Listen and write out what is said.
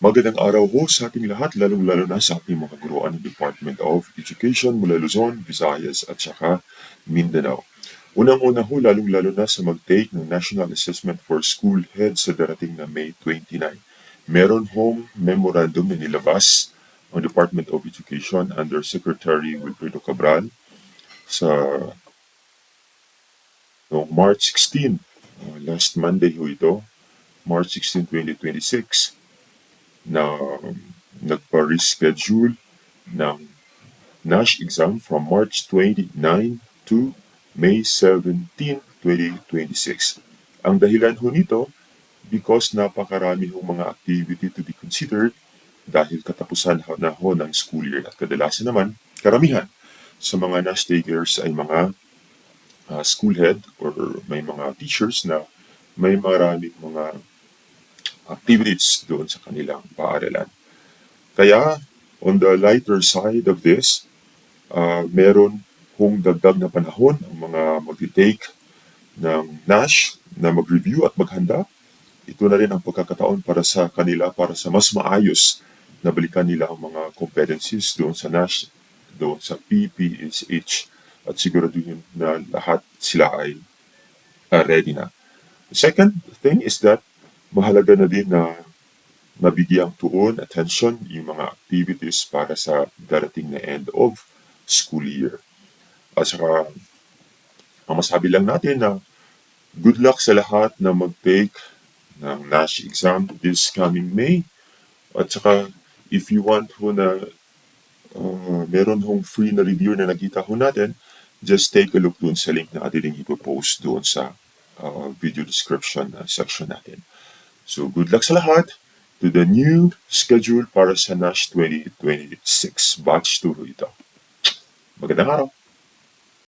Magandang araw ho sa ating lahat, lalong-lalo na sa ating mga guruan ng Department of Education mula Luzon, Visayas at saka Mindanao. Unang-una ho, lalong-lalo na sa mag-take ng National Assessment for School Head sa darating na May 29. Meron hong memorandum na nilabas ang Department of Education under Secretary Wilfredo Cabral sa noong March 16, last Monday ho ito, March 16, 2026, na nagpa-reschedule ng NASH exam from March 29 to May 17, 2026. Ang dahilan ho nito, because napakarami hong mga activity to be considered dahil katapusan na ho ng school year at kadalasan naman, karamihan sa mga NASH takers ay mga school head or may mga teachers na may maraming mga activities doon sa kanilang paaralan. Kaya, on the lighter side of this, meron kung dagdag na panahon ang mga mag-take ng NASH na mag-review at maghanda. Ito na rin ang pagkakataon para sa kanila para sa mas maayos na balikan nila ang mga competencies doon sa NASH, doon sa PPSH at siguraduhin na lahat sila ay ready na. The second thing is that mahalaga na din na mabigyang tuon, attention, yung mga activities para sa darating na end of school year. At saka, ang masabi lang natin na good luck sa lahat na mag-take ng NASH exam this coming May. At saka, if you want ho na meron hong free na review na nakita ho natin, just take a look dun sa link na atin rin ipopost doon sa video description section natin. So, good luck sa lahat to the new schedule para sa NASH 2026. Batch 2 ito. Magandang araw!